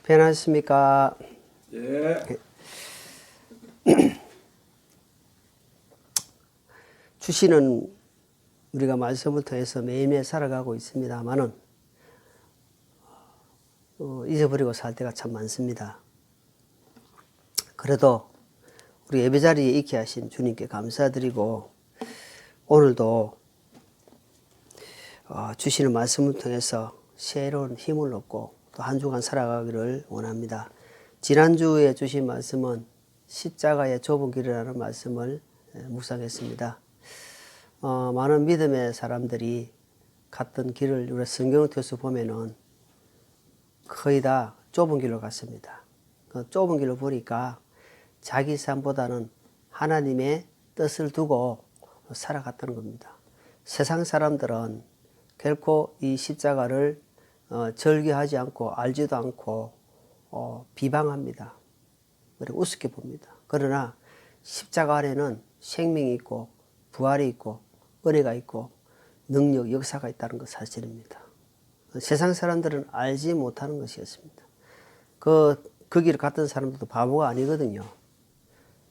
편하십니까? 예. 주시는 우리가 말씀을 통해서 매일매일 살아가고 있습니다만은 잊어버리고 살 때가 참 많습니다. 그래도 우리 예배 자리에 있게 하신 주님께 감사드리고 오늘도 주시는 말씀을 통해서 새로운 힘을 얻고 또 한 주간 살아가기를 원합니다. 지난주에 주신 말씀은 십자가의 좁은 길이라는 말씀을 묵상했습니다. 많은 믿음의 사람들이 갔던 길을 우리 성경을 통해서 보면은 거의 다 좁은 길로 갔습니다. 그 좁은 길로 보니까 자기 삶보다는 하나님의 뜻을 두고 살아갔다는 겁니다. 세상 사람들은 결코 이 십자가를 절개하지 않고 알지도 않고 비방합니다. 그리고 우습게 봅니다. 그러나 십자가 안에는 생명이 있고 부활이 있고 은혜가 있고 능력, 역사가 있다는 것 사실입니다. 세상 사람들은 알지 못하는 것이었습니다. 그 길을 갔던 사람들도 바보가 아니거든요.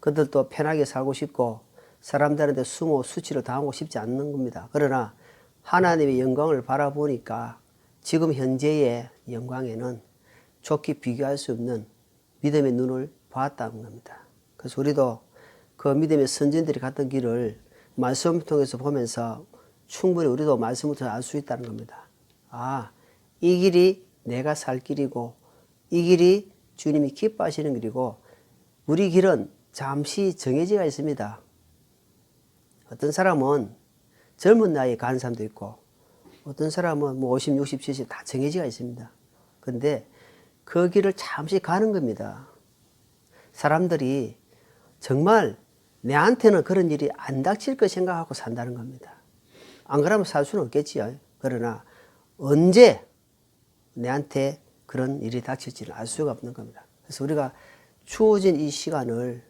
그들도 편하게 살고 싶고 사람들한테 수모, 수치를 당하고 싶지 않는 겁니다. 그러나 하나님의 영광을 바라보니까 지금 현재의 영광에는 좋게 비교할 수 없는 믿음의 눈을 봤다는 겁니다. 그래서 우리도 그 믿음의 선진들이 갔던 길을 말씀을 통해서 보면서 충분히 우리도 말씀을 통해서 알 수 있다는 겁니다. 이 길이 내가 살 길이고 이 길이 주님이 기뻐하시는 길이고 우리 길은 잠시 정해지가 있습니다. 어떤 사람은 젊은 나이에 가는 사람도 있고 어떤 사람은 50, 60, 70 다 정해지가 있습니다. 그런데 그 길을 잠시 가는 겁니다. 사람들이 정말 내한테는 그런 일이 안 닥칠 거 생각하고 산다는 겁니다. 안 그러면 살 수는 없겠지요. 그러나 언제 내한테 그런 일이 닥칠지를 알 수가 없는 겁니다. 그래서 우리가 주어진 이 시간을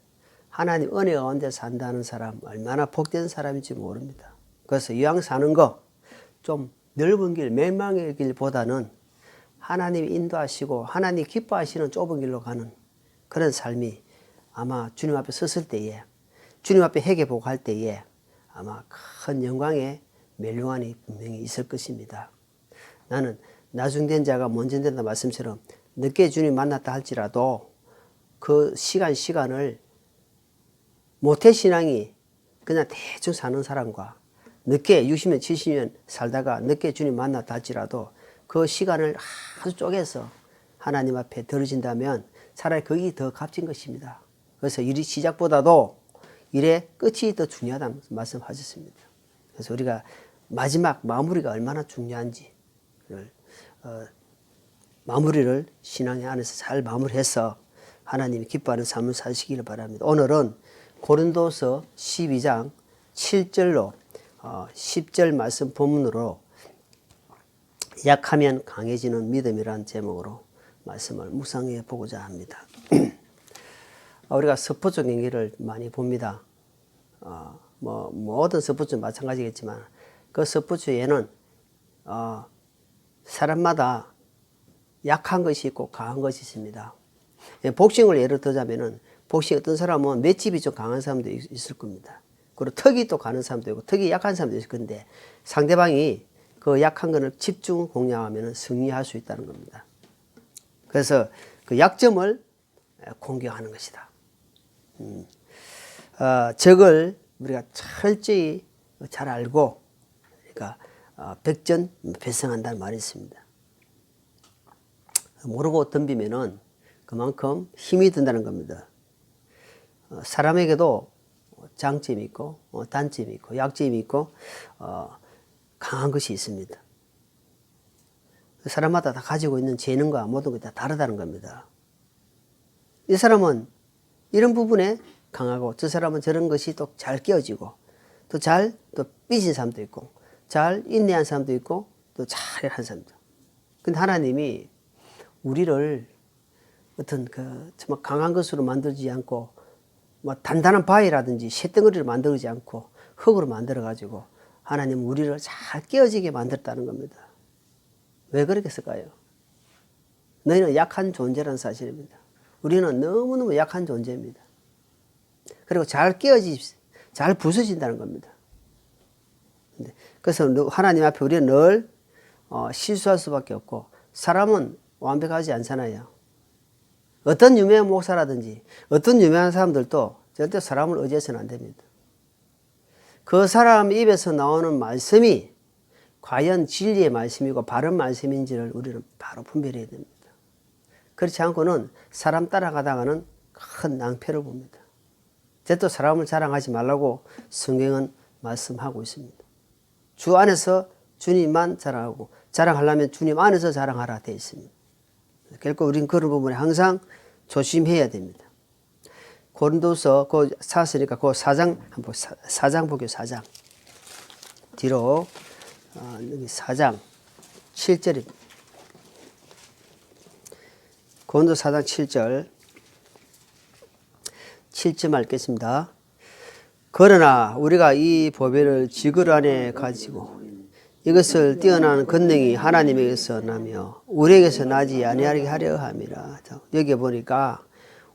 하나님 은혜 가운데 산다는 사람 얼마나 복된 사람인지 모릅니다. 그래서 이왕 사는 거 좀 넓은 길, 멸망의 길보다는 하나님이 인도하시고 하나님이 기뻐하시는 좁은 길로 가는 그런 삶이 아마 주님 앞에 섰을 때에 주님 앞에 회개보고 할 때에 아마 큰 영광의 멸류관이 분명히 있을 것입니다. 나는 나중된 자가 먼저 된다 말씀처럼 늦게 주님 만났다 할지라도 그 시간을 모태신앙이 그냥 대충 사는 사람과 늦게 60년 70년 살다가 늦게 주님 만났다 할지라도 그 시간을 아주 쪼개서 하나님 앞에 들어진다면 차라리 그게 더 값진 것입니다. 그래서 일이 시작보다도 일의 끝이 더 중요하다는 말씀하셨습니다. 그래서 우리가 마지막 마무리가 얼마나 중요한지를 마무리를 신앙의 안에서 잘 마무리해서 하나님이 기뻐하는 삶을 사시기를 바랍니다. 오늘은 고린도서 12장 7절로 10절 말씀 본문으로 약하면 강해지는 믿음이라는 제목으로 말씀을 묵상해 보고자 합니다. 우리가 스포츠 경기를 많이 봅니다. 모든 스포츠는 마찬가지겠지만 그 스포츠에는 사람마다 약한 것이 있고 강한 것이 있습니다. 복싱을 예를 들자면은 복싱 어떤 사람은 맷집이 좀 강한 사람도 있을 겁니다. 그리고 턱이 또 가는 사람도 있고 턱이 약한 사람도 있을 건데 상대방이 그 약한 거를 집중 공략하면 승리할 수 있다는 겁니다. 그래서 그 약점을 공격하는 것이다. 적을 우리가 철저히 잘 알고 그러니까 백전백승한다는 말이 있습니다. 모르고 덤비면은 그만큼 힘이 든다는 겁니다. 사람에게도 장점이 있고 단점이 있고 약점이 있고 강한 것이 있습니다. 사람마다 다 가지고 있는 재능과 모든 것이 다 다르다는 겁니다. 이 사람은 이런 부분에 강하고 저 사람은 저런 것이 또 잘 끼어지고 또 삐진 사람도 있고 잘 인내한 사람도 있고 또 잘한 사람도. 근데 하나님이 우리를 어떤 정말 강한 것으로 만들지 않고 단단한 바위라든지 쇳덩어리를 만들지 않고 흙으로 만들어 가지고 하나님은 우리를 잘 깨어지게 만들었다는 겁니다. 왜 그렇게 했을까요? 너희는 약한 존재라는 사실입니다. 우리는 너무너무 약한 존재입니다. 그리고 잘 깨어지십시오. 잘 부서진다는 겁니다. 그래서 하나님 앞에 우리는 늘 실수할 수밖에 없고, 사람은 완벽하지 않잖아요. 어떤 유명한 목사라든지 어떤 유명한 사람들도 절대 사람을 의지해서는 안 됩니다. 그 사람 입에서 나오는 말씀이 과연 진리의 말씀이고 바른 말씀인지를 우리는 바로 분별해야 됩니다. 그렇지 않고는 사람 따라가다가는 큰 낭패를 봅니다. 절대 사람을 자랑하지 말라고 성경은 말씀하고 있습니다. 주 안에서 주님만 자랑하고, 자랑하려면 주님 안에서 자랑하라 되어 있습니다. 결국 우리는 그런 부분에 항상 조심해야 됩니다. 고린도서 그 샀으니까 그 4장 한번 4장 보게요. 4장 뒤로 여기 4장 7절입니다. 고린도 4장 7절 7절 읽겠습니다. 그러나 우리가 이 보배를 지글 안에 가지고 이것을 뛰어나는 권능이 하나님에게서 나며 우리에게서 나지 아니하게 하려 함이라. 여기 보니까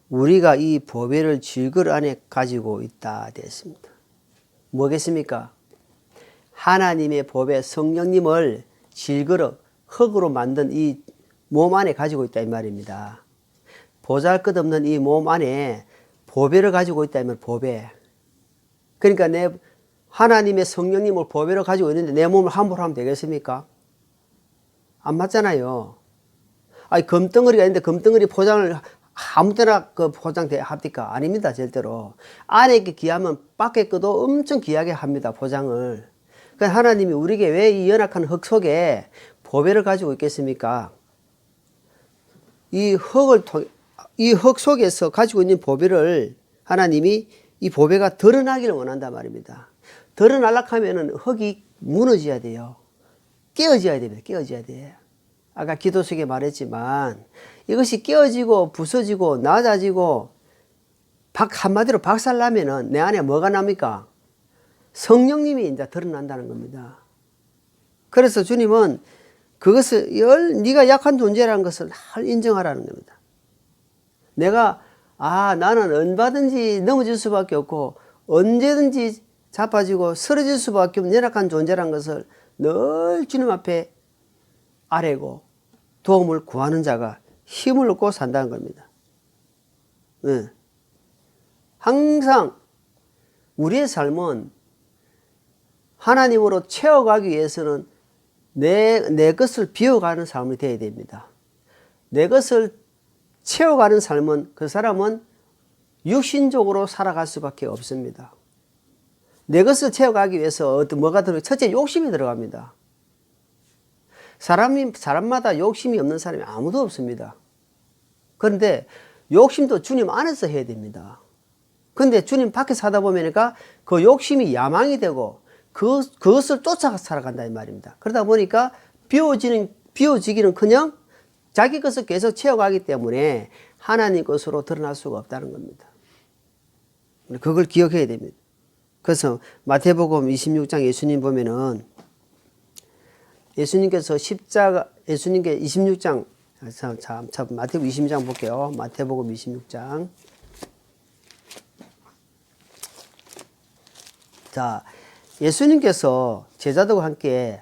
우리가 이 보배를 질글 안에 가지고 있다 되었습니다. 뭐겠습니까? 하나님의 보배 성령님을 질그릇 흙으로 만든 이 몸 안에 가지고 있다 이 말입니다. 보잘것없는 이 몸 안에 보배를 가지고 있다 이 말. 보배. 그러니까 내 하나님의 성령님을 보배로 가지고 있는데 내 몸을 함부로 하면 되겠습니까? 안 맞잖아요. 아니, 금덩어리가 있는데 금덩어리 포장을 아무 때나 그 포장돼 합니까? 아닙니다. 절대로. 안에 있게 귀하면 밖에 것도 엄청 귀하게 합니다. 포장을. 그러니까 하나님이 우리에게 왜 이 연약한 흙 속에 보배를 가지고 있겠습니까? 이 흙 속에서 가지고 있는 보배를 하나님이 이 보배가 드러나기를 원한단 말입니다. 드러나려고 하면은 흙이 무너져야 돼요. 깨어져야 됩니다. 깨어져야 돼요. 아까 기도 속에 말했지만 이것이 깨어지고 부서지고 낮아지고 한마디로 박살나면은 내 안에 뭐가 납니까? 성령님이 이제 드러난다는 겁니다. 그래서 주님은 그것을 네가 약한 존재라는 것을 늘 인정하라는 겁니다. 내가 나는 얼마든지 넘어질 수밖에 없고 언제든지 자빠지고 쓰러질 수밖에 없는 연약한 존재라는 것을 늘 주님 앞에 아뢰고 도움을 구하는 자가 힘을 얻고 산다는 겁니다. 네. 항상 우리의 삶은 하나님으로 채워가기 위해서는 내 것을 비워가는 삶이 되어야 됩니다. 내 것을 채워가는 삶은 그 사람은 육신적으로 살아갈 수밖에 없습니다. 내 것을 채워가기 위해서 뭐가 들어가요? 첫째, 욕심이 들어갑니다. 사람마다 욕심이 없는 사람이 아무도 없습니다. 그런데 욕심도 주님 안에서 해야 됩니다. 그런데 주님 밖에서 하다 보니까 그 욕심이 야망이 되고 그것을 쫓아가 살아간다 이 말입니다. 그러다 보니까 비워지기는커녕 자기 것을 계속 채워가기 때문에 하나님 것으로 드러날 수가 없다는 겁니다. 그걸 기억해야 됩니다. 그래서 마태복음 26장 예수님 보면은 예수님께서 예수님께 26장, 마태복음 26장 볼게요. 마태복음 26장. 자, 예수님께서 제자들과 함께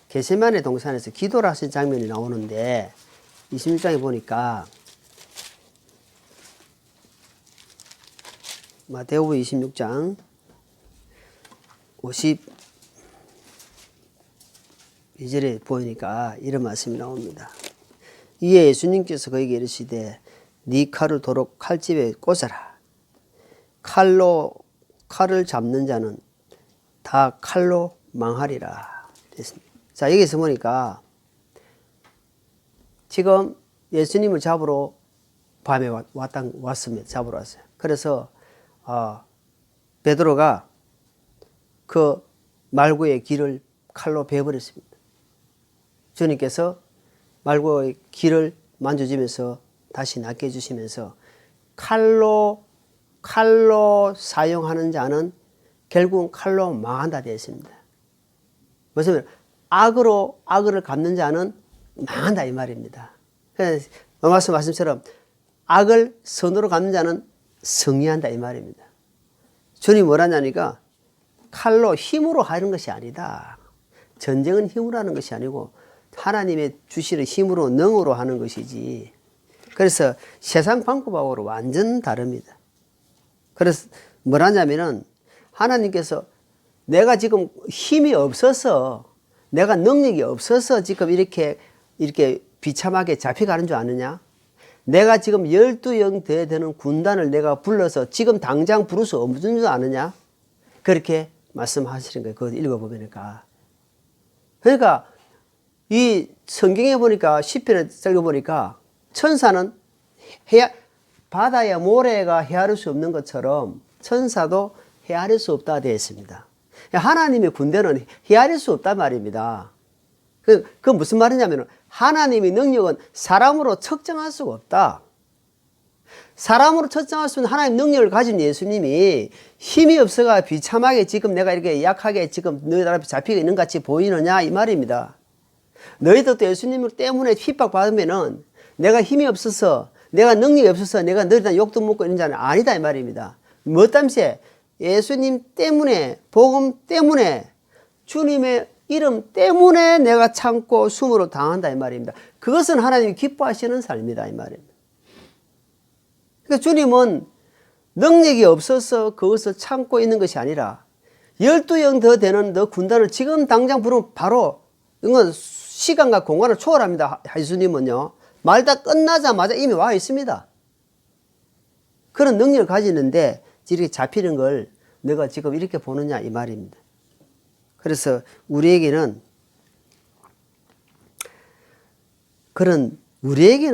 겟세마네 동산에서 기도를 하신 장면이 나오는데 26장에 보니까 마태복음 26장 52절에 보니까 이런 말씀이 나옵니다. 이에 예수님께서 그에게 이르시되 네 칼을 도로 칼집에 꽂아라. 칼을 잡는 자는 다 칼로 망하리라. 됐습니다. 자, 여기서 보니까 지금 예수님을 잡으러 밤에 왔습니다. 잡으러 왔어요. 그래서 베드로가 그 말고의 길을 칼로 베어버렸습니다. 주님께서 말고의 길을 만져주면서 다시 낫게 해주시면서 칼로 사용하는 자는 결국은 칼로 망한다 되어 있습니다. 무슨 악을 갚는 자는 망한다 이 말입니다. 그래서 말씀처럼 악을 선으로 갚는 자는 승리한다 이 말입니다. 주님이 뭐라냐니까 칼로 힘으로 하는 것이 아니다. 전쟁은 힘으로 하는 것이 아니고 하나님의 주시는 힘으로 능으로 하는 것이지. 그래서 세상 방법하고는 완전 다릅니다. 그래서 뭐라냐면은 하나님께서 내가 지금 힘이 없어서 내가 능력이 없어서 지금 이렇게 비참하게 잡혀가는 줄 아느냐? 내가 지금 12영 되는 군단을 내가 불러서 지금 당장 부를 수 없는 줄 아느냐? 그렇게 말씀하시는 거예요. 그거 읽어보니까. 그러니까 이 성경에 보니까 시편에 읽어보니까 천사는 바다의 모래가 헤아릴 수 없는 것처럼 천사도 헤아릴 수 없다 되어 있습니다. 하나님의 군대는 헤아릴 수 없단 말입니다. 그 무슨 말이냐면 하나님의 능력은 사람으로 측정할 수가 없다. 사람으로 측정할 수 있는 하나님의 능력을 가진 예수님이 힘이 없어가 비참하게 지금 내가 이렇게 약하게 지금 너희들 앞에 잡히고 있는 같이 보이느냐 이 말입니다. 너희들도 예수님 때문에 핍박받으면은 내가 힘이 없어서 내가 능력이 없어서 내가 너희들 욕도 먹고 있는 자는 아니다 이 말입니다. 뭐 땀새 예수님 때문에 복음 때문에 주님의 이름 때문에 내가 참고 숨으로 당한다 이 말입니다. 그것은 하나님이 기뻐하시는 삶이다 이 말입니다. 그러니까 주님은 능력이 없어서 그것을 참고 있는 것이 아니라 12영 더 되는 너 군단을 지금 당장 부르면 바로 이건 시간과 공간을 초월합니다. 예수님은요. 말 다 끝나자마자 이미 와 있습니다. 그런 능력을 가지는데 이렇게 잡히는 걸 너가 지금 이렇게 보느냐 이 말입니다. 그래서 우리에게는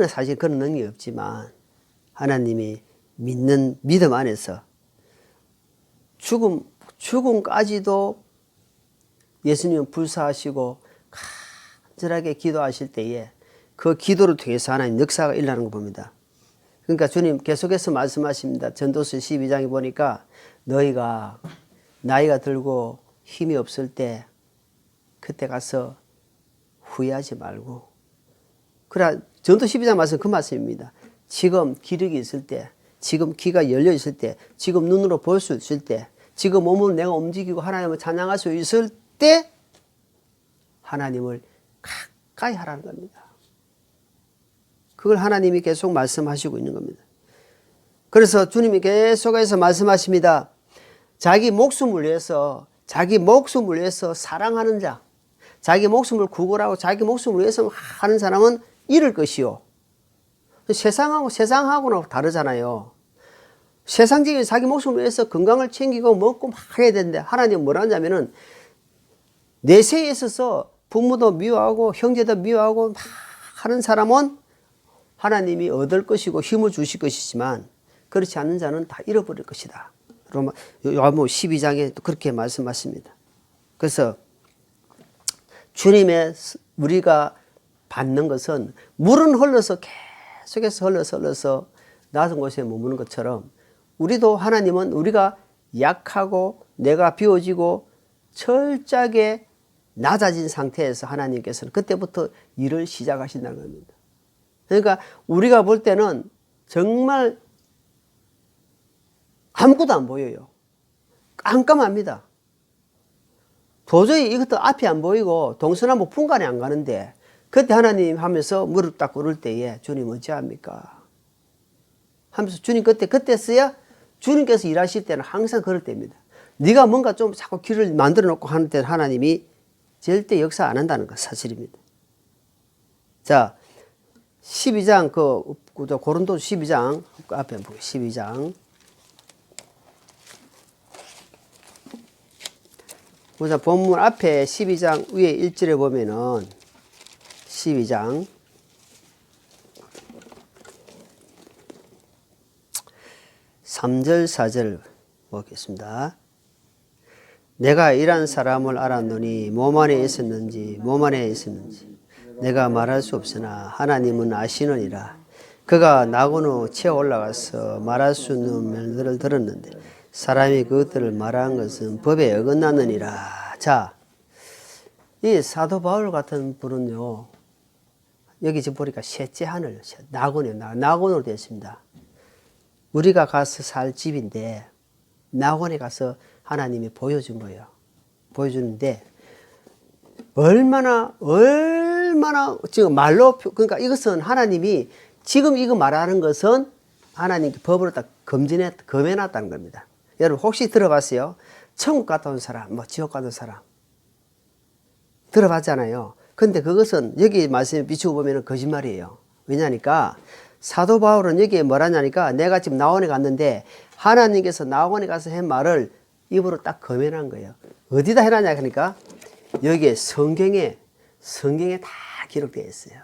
사실 그런 능력이 없지만 하나님이 믿는 믿음 안에서 죽음까지도 예수님은 불사하시고 간절하게 기도하실 때에 그 기도를 통해서 하나님 역사가 일어나는 거 봅니다. 그러니까 주님 계속해서 말씀하십니다. 전도서 12장에 보니까 너희가 나이가 들고 힘이 없을 때 그때 가서 후회하지 말고 그래 전도 12장 말씀 그 말씀입니다. 지금 기력이 있을 때 지금 귀가 열려 있을 때 지금 눈으로 볼 수 있을 때 지금 몸으로 내가 움직이고 하나님을 찬양할 수 있을 때 하나님을 가까이 하라는 겁니다. 그걸 하나님이 계속 말씀하시고 있는 겁니다. 그래서 주님이 계속해서 말씀하십니다. 자기 목숨을 위해서 사랑하는 자, 자기 목숨을 구걸하고 자기 목숨을 위해서 하는 사람은 잃을 것이요. 세상하고는 다르잖아요. 세상적인 자기 목숨을 위해서 건강을 챙기고 먹고 막 해야 되는데 하나님은 뭐라 하냐면은 내세에 있어서 부모도 미워하고 형제도 미워하고 막 하는 사람은 하나님이 얻을 것이고 힘을 주실 것이지만 그렇지 않는 자는 다 잃어버릴 것이다. 요한복음 12장에 또 그렇게 말씀하십니다. 그래서 주님의 우리가 받는 것은 물은 흘러서 계속해서 흘러서 낮은 곳에 머무는 것처럼 우리도 하나님은 우리가 약하고 내가 비워지고 철저하게 낮아진 상태에서 하나님께서는 그때부터 일을 시작하신다는 겁니다. 그러니까 우리가 볼 때는 정말 아무것도 안 보여요. 깜깜합니다. 도저히 이것도 앞이 안 보이고 동서남북 분간이 안 가는데 그때 하나님 하면서 무릎 딱 꿇을 때에 주님 어찌합니까? 하면서 주님 그때서야 주님께서 일하실 때는 항상 그럴 때입니다. 네가 뭔가 좀 자꾸 길을 만들어 놓고 하는 때는 하나님이 절대 역사 안 한다는 것 사실입니다. 자, 12장 고린도서 12장 앞에 보세요. 12장. 우선 본문 앞에 12장 위에 1절에 보면은 12장 3절 4절 보겠습니다. 내가 이런 사람을 알았노니 몸 안에 있었는지 내가 말할 수 없으나 하나님은 아시느니라. 그가 나고는 채 올라가서 말할 수 없는 말들을 들었는데 사람이 그것들을 말한 것은 법에 어긋나느니라. 자, 이 사도 바울 같은 분은요 여기 지금 보니까 셋째 하늘, 낙원이에요. 낙원으로 되어 있습니다. 우리가 가서 살 집인데 낙원에 가서 하나님이 보여준 거예요. 보여주는데 얼마나 지금 말로, 그러니까 이것은 하나님이 지금 이거 말하는 것은 하나님께 법으로 딱 검해놨다는 겁니다. 여러분 혹시 들어봤어요? 천국 갔다 온 사람, 뭐 지옥 갔다 온 사람 들어봤잖아요. 근데 그것은 여기 말씀에 비추고 보면 거짓말이에요. 왜냐니까 사도 바울은 여기에 뭐라냐니까 내가 지금 낙원에 갔는데 하나님께서 낙원에 가서 한 말을 입으로 딱 검해놓은 거예요. 어디다 해놨냐 그러니까 여기에 성경에 다 기록되어 있어요.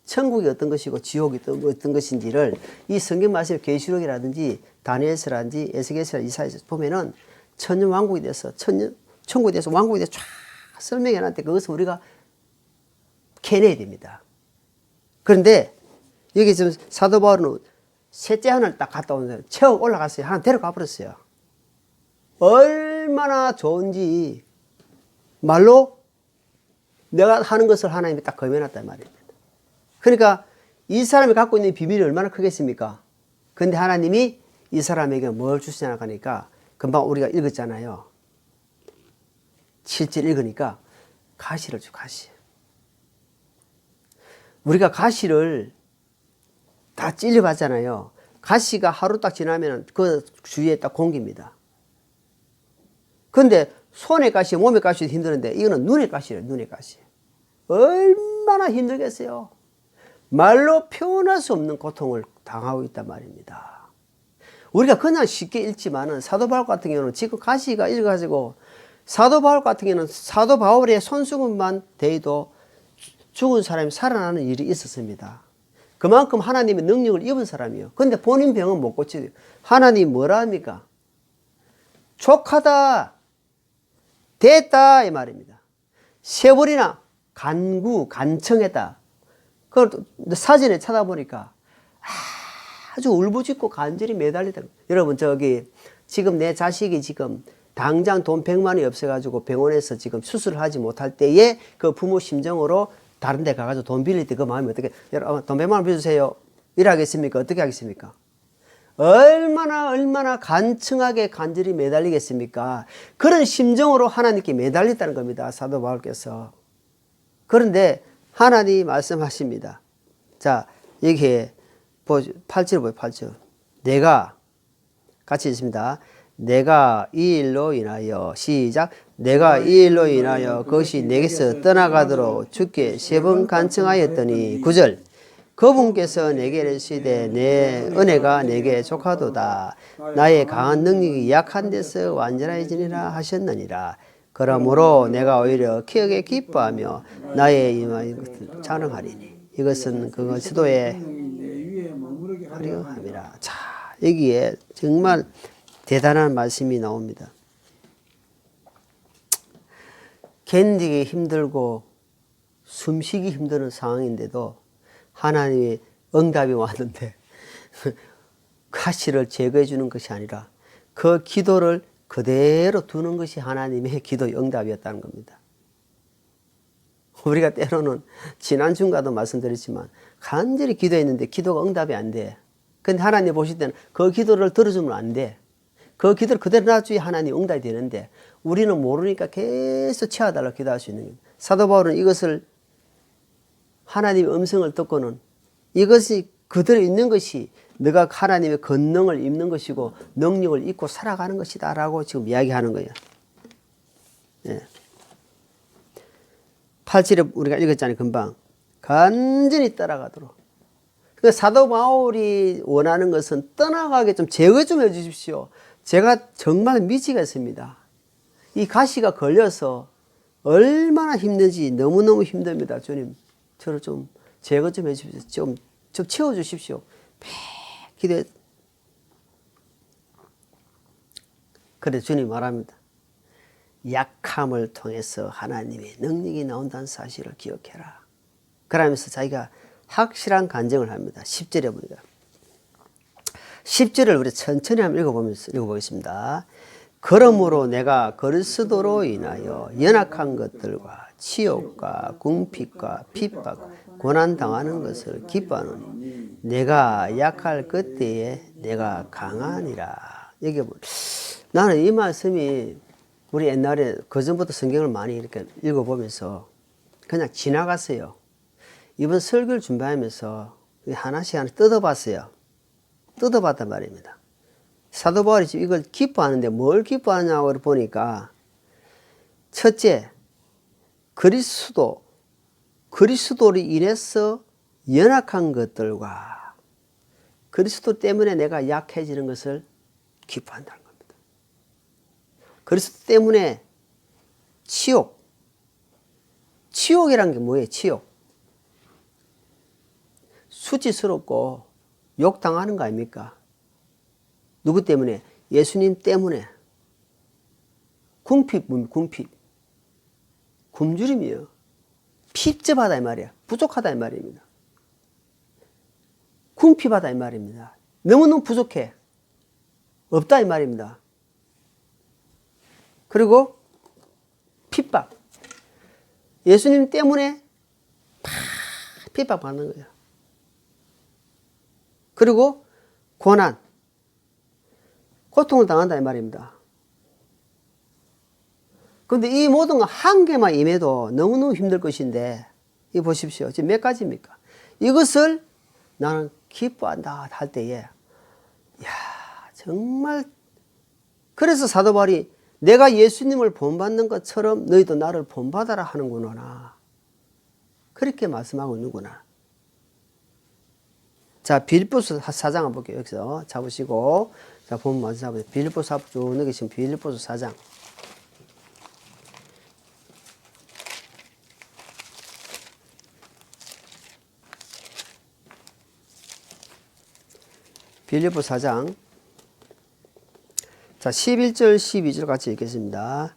천국이 어떤 것이고 지옥이 어떤 것인지를 이 성경 말씀 계시록이라든지 다니엘서라든지 에스겔서라든지 이사야서 보면은 천년 왕국에 대해서 천국에 대해서 왕국에 대해서 쫙 설명해 놨는데 그것을 우리가 캐내야 됩니다. 그런데 여기 지금 사도 바울은 셋째 하늘 딱 갔다 오는데 채워 올라갔어요. 하나 데려가 버렸어요. 얼마나 좋은지 말로 내가 하는 것을 하나님이 딱 검해놨단 말입니다. 그러니까 이 사람이 갖고 있는 비밀이 얼마나 크겠습니까? 근데 하나님이 이 사람에게 뭘 주시냐 하니까 금방 우리가 읽었잖아요. 7절 읽으니까 가시를 줘, 가시. 우리가 가시를 다 찔려봤잖아요. 가시가 하루 딱 지나면 그 주위에 딱 공기입니다. 근데 손에 가시, 몸에 가시도 힘드는데 이거는 눈에 가시래요, 눈에 가시. 얼마나 힘들겠어요. 말로 표현할 수 없는 고통을 당하고 있단 말입니다. 우리가 그냥 쉽게 읽지만은 사도 바울 같은 경우는 지금 가시가 읽어가지고 사도 바울 같은 경우는 사도 바울의 손수건만 대도 죽은 사람이 살아나는 일이 있었습니다. 그만큼 하나님의 능력을 입은 사람이에요. 근데 본인 병은 못 고치죠. 하나님이 뭐라 합니까? 족하다, 됐다 이 말입니다. 세월이나 간청했다. 그걸 사진에 찾아보니까 아주 울부짖고 간절히 매달리다. 여러분 지금 내 자식이 지금 당장 돈 100만 원이 없어가지고 병원에서 지금 수술을 하지 못할 때에 그 부모 심정으로 다른 데 가가지고 돈 빌릴 때 그 마음이 어떻게, 여러분 돈 100만 원 빌려주세요. 이러겠습니까? 어떻게 하겠습니까? 얼마나 간청하게 간절히 매달리겠습니까? 그런 심정으로 하나님께 매달렸다는 겁니다. 사도 바울께서. 그런데 하나님이 말씀하십니다. 자, 여기에 8절 보여요. 8절. 내가 같이 있습니다. 내가 이 일로 인하여 시작. 내가 이 일로 인하여 그것이 내게서 떠나가도록 주께 3번 간청하였더니 9절. 그분께서 내게 이르시되 내 은혜가 내게 족하도다. 나의 강한 능력이 약한 데서 완전해지니라 하셨느니라. 그러므로 내가 오히려 기억에 기뻐하며 나의 임하인 것을 찬양하리니 이것은 그거 지도에 하려 함이라. 자, 여기에 정말 대단한 말씀이 나옵니다. 견디기 힘들고 숨쉬기 힘든 상황인데도 하나님의 응답이 왔는데 가시를 제거해 주는 것이 아니라 그 기도를 그대로 두는 것이 하나님의 기도 응답이었다는 겁니다. 우리가 때로는 지난 주간도 말씀드렸지만 간절히 기도했는데 기도가 응답이 안 돼. 근데 하나님 보실 때는 그 기도를 들어주면 안 돼. 그 기도를 그대로 놔줘야 하나님 응답이 되는데 우리는 모르니까 계속 채워달라고 기도할 수 있는 거예요. 사도 바울은 이것을 하나님의 음성을 듣고는 이것이 그대로 있는 것이 너가 하나님의 권능을 입는 것이고 능력을 입고 살아가는 것이다 라고 지금 이야기하는 거예요. 예. 8절에 우리가 읽었잖아요. 금방. 간절히 따라가도록. 그 사도 바울이 원하는 것은 떠나가게 좀 제거 좀 해주십시오. 제가 정말 미치겠습니다. 이 가시가 걸려서 얼마나 힘든지 너무너무 힘듭니다. 주님, 저를 좀 제거 좀 해주십시오. 좀 채워주십시오. 기도해. 그래 주님 말합니다. 약함을 통해서 하나님의 능력이 나온다는 사실을 기억해라. 그러면서 자기가 확실한 간증을 합니다. 10절에 보니까 10절을 우리 천천히 한번 읽어보겠습니다. 그러므로 내가 그리스도로 인하여 연약한 것들과 치욕과 궁핍과 핍박, 고난당하는 것을 기뻐하노니 내가 약할 그때에 내가 강하니라. 여기 나는 이 말씀이 우리 옛날에 그전부터 성경을 많이 이렇게 읽어보면서 그냥 지나갔어요. 이번 설교를 준비하면서 하나씩 뜯어봤어요. 뜯어봤단 말입니다. 사도 바울이 이걸 기뻐하는데 뭘 기뻐하냐고 보니까 첫째, 그리스도로 인해서 연약한 것들과 그리스도 때문에 내가 약해지는 것을 기뻐한다는 겁니다. 그리스도 때문에 치욕이란 게 뭐예요? 치욕. 수치스럽고 욕당하는 거 아닙니까? 누구 때문에? 예수님 때문에. 궁핍, 굶주림이요. 핍접하다 이 말이야. 부족하다 이 말입니다. 궁핍하다 이 말입니다. 너무너무 부족해. 없다 이 말입니다. 그리고 핍박. 예수님 때문에 핍박받는 거예요. 그리고 고난. 고통을 당한다 이 말입니다. 그런데 이 모든 건 한 개만 임해도 너무너무 힘들 것인데 이거 보십시오. 지금 몇 가지입니까? 이것을 나는 기뻐한다 할 때에 야 정말 그래서 사도 바울이 내가 예수님을 본받는 것처럼 너희도 나를 본받아라 하는구나. 그렇게 말씀하고 있는구나. 자, 빌립보서 4장 한번 볼게요. 여기서 잡으시고 자 보면 먼저 잡으세요. 빌립보서 쭉 넘기시면 빌립보서 4장. 빌립보 4장 자 11절 12절 같이 읽겠습니다.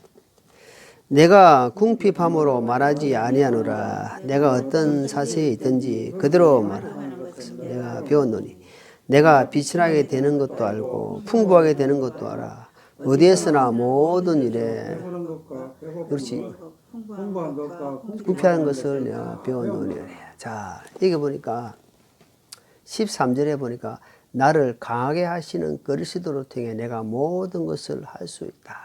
내가 궁핍함으로 말하지 아니하노라. 내가 어떤 사세에 있든지 그대로 말하는 것을 내가 배웠노니 내가 비천하게 되는 것도 알고 풍부하게 되는 것도 알아. 어디에서나 모든 일에 그렇지 궁핍하는 것을 내가 배웠노니. 자 여기 보니까 13절에 보니까 나를 강하게 하시는 그리스도를 통해 내가 모든 것을 할 수 있다.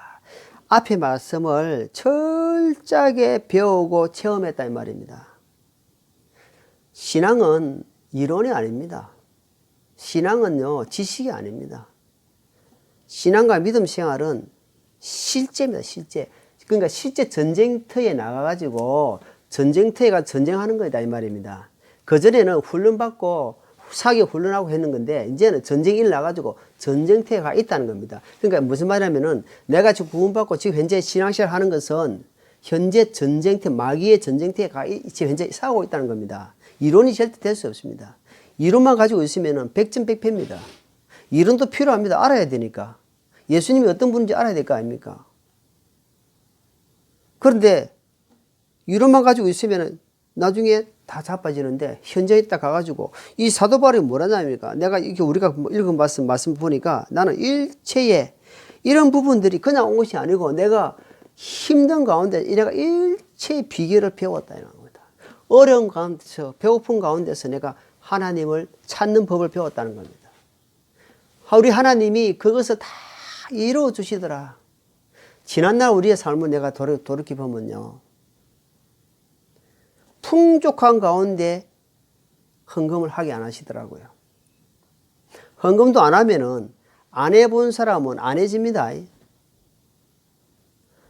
앞의 말씀을 철저하게 배우고 체험했다 이 말입니다. 신앙은 이론이 아닙니다. 신앙은요 지식이 아닙니다. 신앙과 믿음 생활은 실제입니다. 실제. 그러니까 실제 전쟁터에 나가가지고 전쟁터에 가 전쟁하는 거다 이 말입니다. 그전에는 훈련받고 사기 훈련하고 했는 건데 이제는 전쟁이 일어나가지고 전쟁터에 가 있다는 겁니다. 그러니까 무슨 말이냐면은 내가 지금 구원받고 지금 현재 신앙생활 하는 것은 현재 전쟁터 마귀의 전쟁터에 가 지금 현재 싸우고 있다는 겁니다. 이론이 절대 될 수 없습니다. 이론만 가지고 있으면은 백전백패입니다. 이론도 필요합니다. 알아야 되니까. 예수님이 어떤 분인지 알아야 될 거 아닙니까? 그런데 이론만 가지고 있으면은 나중에 다 자빠지는데 현재 있다 가가지고 이 사도 바울이 뭐라냐입니까? 내가 이렇게 우리가 읽은 말씀 보니까 나는 일체의 이런 부분들이 그냥 온 것이 아니고 내가 힘든 가운데 내가 일체의 비결을 배웠다 이런 겁니다. 어려운 가운데서 배고픈 가운데서 내가 하나님을 찾는 법을 배웠다는 겁니다. 우리 하나님이 그것을 다 이루어 주시더라. 지난날 우리의 삶을 내가 돌이켜보면요. 풍족한 가운데 헌금을 하게 안 하시더라고요. 헌금도 안 하면은 안 해본 사람은 안 해집니다.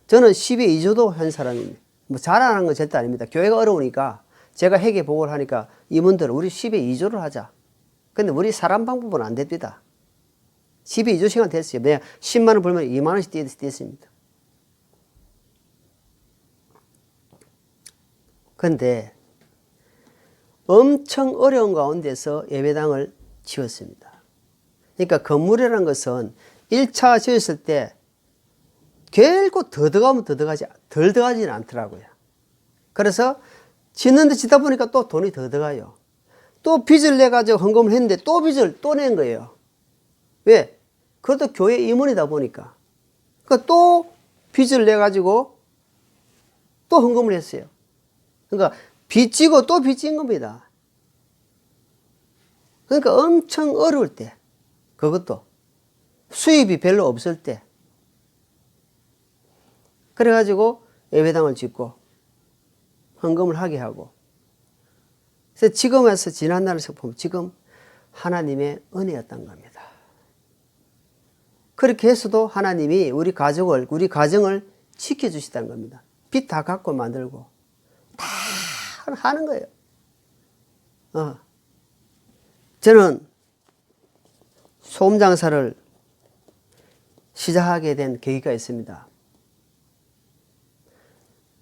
저는 10에 2조도 한 사람입니다. 뭐 잘하는 건 절대 아닙니다. 교회가 어려우니까 제가 회계 보고를 하니까 임원들 우리 10에 2조를 하자. 근데 우리 사람 방법은 안 됩니다. 10에 2조 시간 됐어요. 내가 10만 원 벌면 2만 원씩 띄었습니다. 그런데 엄청 어려운 가운데서 예배당을 지었습니다. 그러니까 건물이라는 것은 1차 지었을 때 결코 덜 들어가지는 않더라고요. 그래서 짓는데 짓다 보니까 또 돈이 더 들어가요. 또 빚을 내가지고 헌금을 했는데 또 빚을 또 낸 거예요. 왜? 그것도 교회 임원이다 보니까. 그러니까 또 빚을 내가지고 또 헌금을 했어요. 그러니까 빚지고 또 빚진 겁니다. 그러니까 엄청 어려울 때, 그것도 수입이 별로 없을 때, 그래가지고 예배당을 짓고 헌금을 하게 하고. 그래서 지금에서 지난날에서 보면 지금 하나님의 은혜였던 겁니다. 그렇게 해서도 하나님이 우리 가정을 지켜주시다는 겁니다. 빚 다 갚고 만들고 다 하는 거예요. 저는 소금 장사를 시작하게 된 계기가 있습니다.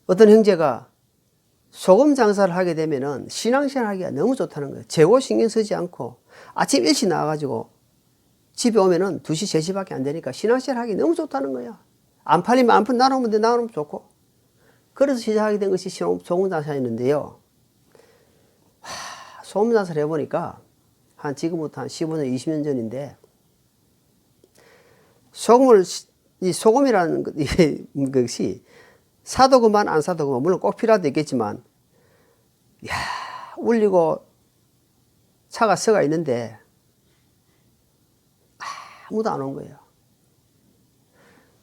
어떤 형제가 소금 장사를 하게 되면은 신앙생활 하기가 너무 좋다는 거예요. 재고 신경 쓰지 않고 아침 일찍 나와가지고 집에 오면은 2시, 3시밖에 안 되니까 신앙생활 하기 너무 좋다는 거야. 안 팔리면 안 팔리면 나눠면 돼, 나눠면 좋고. 그래서 시작하게 된 것이 소금 장사였는데요. 소금 장사를 해보니까 지금부터 한 15년, 20년 전인데, 이 소금이라는 것이 사도 그만 안 사도 그만, 물론 꼭 필요할 때 있겠지만, 울리고 차가 서가 있는데 아무도 안 온 거예요.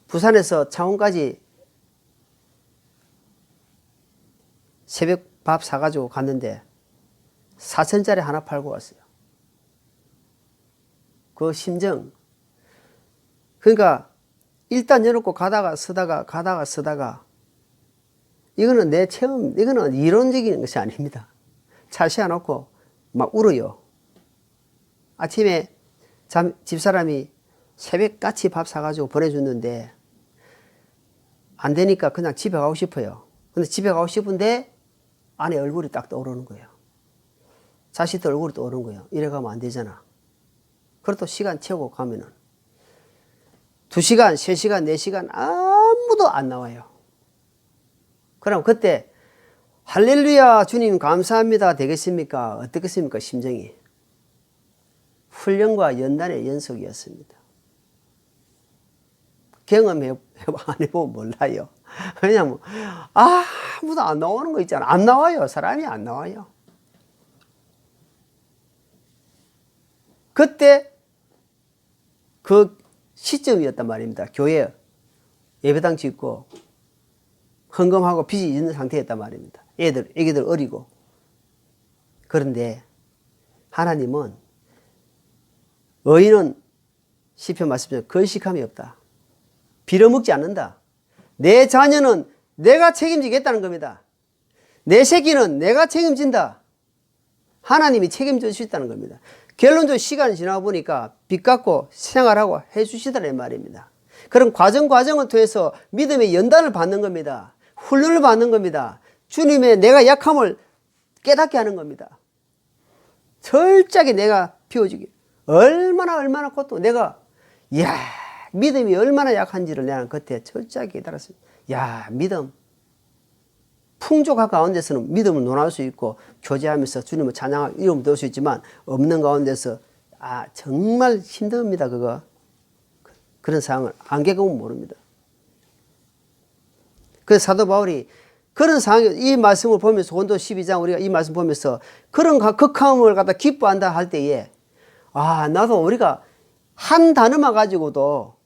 부산에서 창원까지 새벽 밥 사가지고 갔는데 4,000짜리 하나 팔고 왔어요. 그 심정. 그러니까 일단 열어놓고 가다가 서다가 이거는 내 체험, 이거는 이론적인 것이 아닙니다. 차 세워놓고 막 울어요. 아침에 집사람이 새벽같이 밥 사가지고 보내줬는데 안 되니까 그냥 집에 가고 싶어요. 근데 집에 가고 싶은데 아내 얼굴이 딱 떠오르는 거예요. 자식들 얼굴이 떠오르는 거예요. 이래 가면 안 되잖아. 그래도 시간 채우고 가면은 2시간, 3시간, 4시간 아무도 안 나와요. 그럼 그때 할렐루야 주님 감사합니다 되겠습니까? 어떻겠습니까? 심정이. 훈련과 연단의 연속이었습니다. 경험해 안 해보면 몰라요. 왜냐면 아무도 안 나오는 거 있잖아. 안 나와요. 사람이 안 나와요. 그때 그 시점이었단 말입니다. 교회 예배당 짓고 헌금하고 빚이 있는 상태였단 말입니다. 애기들 어리고. 그런데 하나님은 의인은 시편 말씀처럼 건식함이 없다. 빌어먹지 않는다. 내 자녀는 내가 책임지겠다는 겁니다. 내 새끼는 내가 책임진다. 하나님이 책임져 주셨다는 겁니다. 결론적으로 시간이 지나고 보니까 빚 갚고 생활하고 해주시다는 말입니다. 그런 과정을 통해서 믿음의 연단을 받는 겁니다. 훈련을 받는 겁니다. 주님의 내가 약함을 깨닫게 하는 겁니다. 철저하게 내가 비워주기. 얼마나 고통, 믿음이 얼마나 약한지를 내가 그때 철저하게 깨달았습니다. 믿음. 풍족한 가운데서는 믿음을 논할 수 있고, 교제하면서 주님을 찬양하고 이름을 넣을 수 있지만, 없는 가운데서, 정말 힘듭니다, 그거. 그런 상황을 안 겪으면 모릅니다. 그래서 사도 바울이 그런 상황에 이 말씀을 보면서 고린도 12장 우리가 이 말씀 보면서 그런 극함을 갖다 기뻐한다 할 때에 나도 우리가 한 단어만 가지고도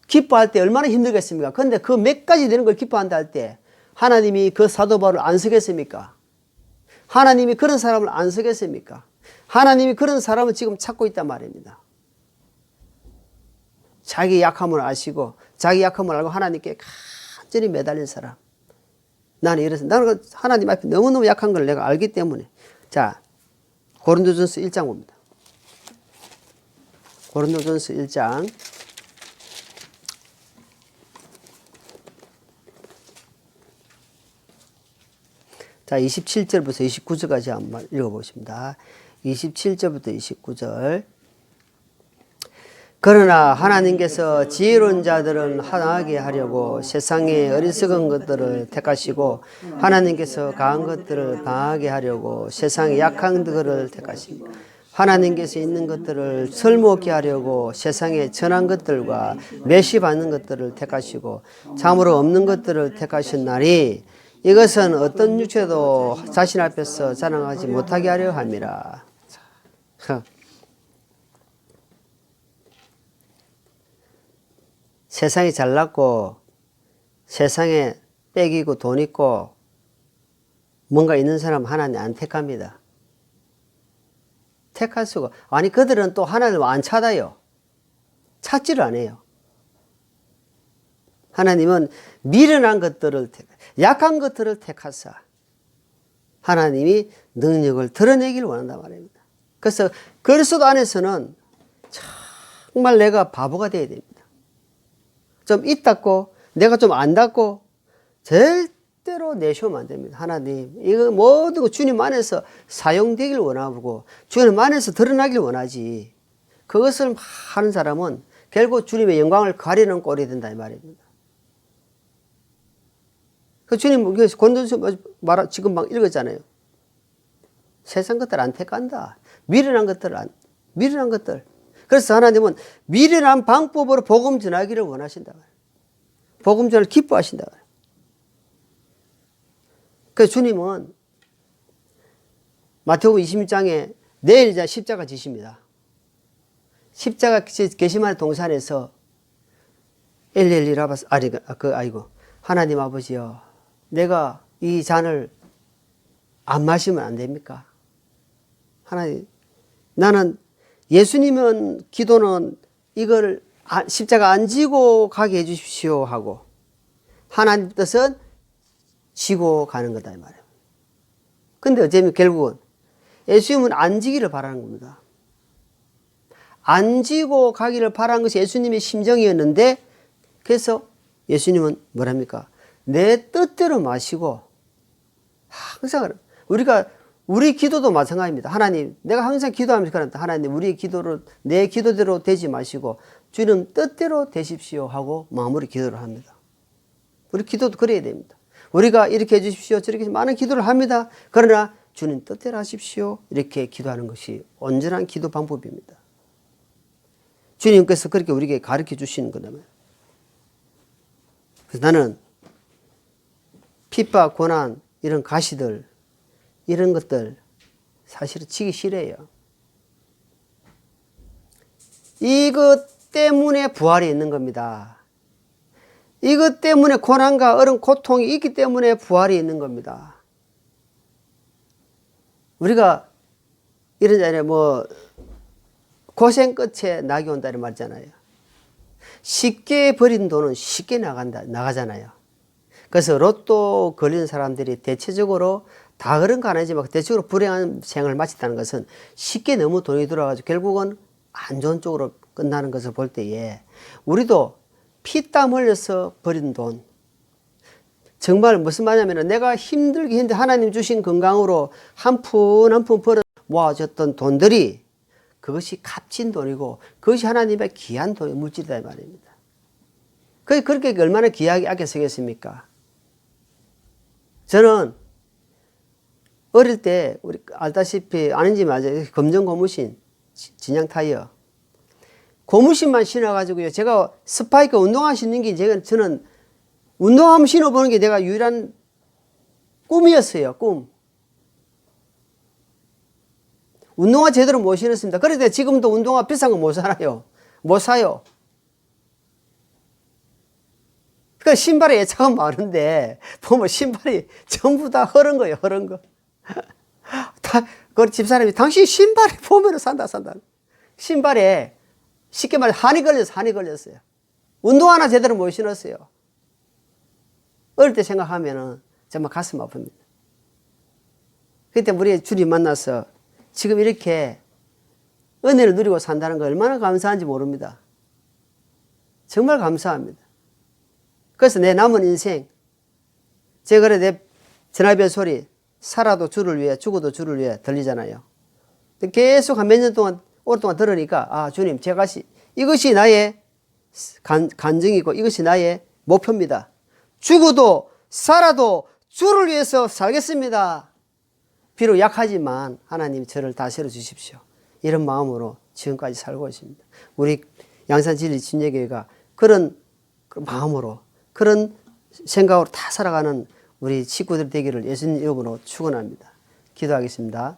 기뻐할 때 얼마나 힘들겠습니까? 그런데 그 몇 가지 되는 걸 기뻐한다 할 때 하나님이 그 사도 바울을 안 쓰겠습니까? 하나님이 그런 사람을 안 쓰겠습니까? 하나님이 그런 사람을 지금 찾고 있단 말입니다. 자기 약함을 아시고 자기 약함을 알고 하나님께 간절히 매달린 사람. 나는 하나님 앞에 너무너무 약한 걸 내가 알기 때문에. 자, 고린도전서 1장 봅니다. 고린도전서 1장. 자, 27절부터 29절까지 한번 읽어보십니다. 27절부터 29절. 그러나 하나님께서 지혜로운 자들은 하나하게 하려고 세상의 어리석은 것들을 택하시고 하나님께서 강한 것들을 강하게 하려고 세상의 약한 것들을 택하시고 하나님께서 있는 것들을 쓸모없게 하려고 세상의 천한 것들과 멸시받는 것들을 택하시고 참으로 없는 것들을 택하셨나니 이것은 어떤 육체도 자신 앞에서 자랑하지 못하게 하려 함이라. 세상이 잘났고 세상에 빽이고 돈 있고 뭔가 있는 사람 하나님 안 택합니다. 택할 수가. 아니 그들은 또 하나님을 안 찾아요. 찾지를 않아요. 하나님은 미련한 것들을 약한 것들을 택하사 하나님이 능력을 드러내기를 원한단 말입니다. 그래서 그리스도 안에서는 정말 내가 바보가 되어야 됩니다. 좀 있다고 내가 좀 안다고 절대로 내쉬우면 안 됩니다. 하나님 이거 모든 거 주님 안에서 사용되길 원하고 주님 안에서 드러나길 원하지. 그것을 하는 사람은 결국 주님의 영광을 가리는 꼴이 된다 이 말입니다. 그 주님 고린도서 지금 막 읽었잖아요. 세상 것들 안 택한다. 미련한 것들. 그래서 하나님은 미련한 방법으로 복음 전하기를 원하신다. 복음 전을 기뻐하신다. 그래서 주님은 마태복음 26장에 내일 이제 십자가 지십니다. 십자가 게시마네 동산에서 엘리엘리 라바스 아이고 하나님 아버지여 내가 이 잔을 안 마시면 안 됩니까? 하나님 나는 예수님은 기도는 이걸 십자가 안 지고 가게 해 주십시오 하고 하나님 뜻은 지고 가는 거다 이 말이에요. 근데 어쩌면 결국은 예수님은 안 지기를 바라는 겁니다. 안 지고 가기를 바라는 것이 예수님의 심정이었는데 그래서 예수님은 뭐랍니까? 내 뜻대로 마시고 항상 우리 기도도 마찬가지입니다. 하나님 내가 항상 기도하면서 그런다. 하나님 우리의 기도를 내 기도대로 되지 마시고 주님 뜻대로 되십시오 하고 마무리 기도를 합니다. 우리 기도도 그래야 됩니다. 우리가 이렇게 해주십시오 저렇게 많은 기도를 합니다. 그러나 주님 뜻대로 하십시오 이렇게 기도하는 것이 온전한 기도 방법입니다. 주님께서 그렇게 우리에게 가르쳐 주시는 거라면 그래서 나는 핍박, 고난, 이런 가시들, 이런 것들 사실은 치기 싫어요. 이것 때문에 부활이 있는 겁니다. 이것 때문에 고난과 어려운 고통이 있기 때문에 부활이 있는 겁니다. 우리가 이런 자리에 고생 끝에 낙이 온다는 말이잖아요. 쉽게 버린 돈은 쉽게 나가잖아요. 그래서 로또 걸리는 사람들이 대체적으로 다 그런 거 아니지만 대체적으로 불행한 생을 마쳤다는 것은 쉽게 너무 돈이 들어가지고 결국은 안 좋은 쪽으로 끝나는 것을 볼 때에 우리도 피땀 흘려서 버린 돈 정말 무슨 말이냐면 내가 힘들게 하나님 주신 건강으로 한 푼 한 푼 벌어 모아졌던 돈들이 그것이 값진 돈이고 그것이 하나님의 귀한 돈 물질이다 이 말입니다. 그게 그렇게 얼마나 귀하게 아껴 쓰겠습니까? 저는 어릴 때 우리 알다시피 아는지 맞아요. 검정 고무신 진양 타이어 고무신만 신어가지고요. 제가 스파이크 운동화 신는 게 저는 운동화 신어보는 게 내가 유일한 꿈이었어요. 꿈. 운동화 제대로 못 신었습니다. 그런데 지금도 운동화 비싼 거 못 사요. 못 사요. 그 신발에 애착은 많은데 보면 신발이 전부 다 흐른 거예요. 흐른 거. 그 집사람이 당신 신발에 보면 산다. 신발에 쉽게 말해 한이 걸렸어요. 운동화나 제대로 못 신었어요. 어릴 때 생각하면은 정말 가슴 아픕니다. 그때 우리 주님 만나서 지금 이렇게 은혜를 누리고 산다는 거 얼마나 감사한지 모릅니다. 정말 감사합니다. 그래서 내 남은 인생 제가 그래 내 전화벨 소리 살아도 주를 위해 죽어도 주를 위해 들리잖아요. 계속 한 몇 년 동안 오랫동안 들으니까 아 주님 이것이 나의 간증이고 이것이 나의 목표입니다. 죽어도 살아도 주를 위해서 살겠습니다. 비록 약하지만 하나님 저를 다스려 주십시오. 이런 마음으로 지금까지 살고 있습니다. 우리 양산진리 진예교회가 그런 마음으로 그런 생각으로 다 살아가는 우리 식구들 되기를 예수님 이름으로 축원합니다. 기도하겠습니다.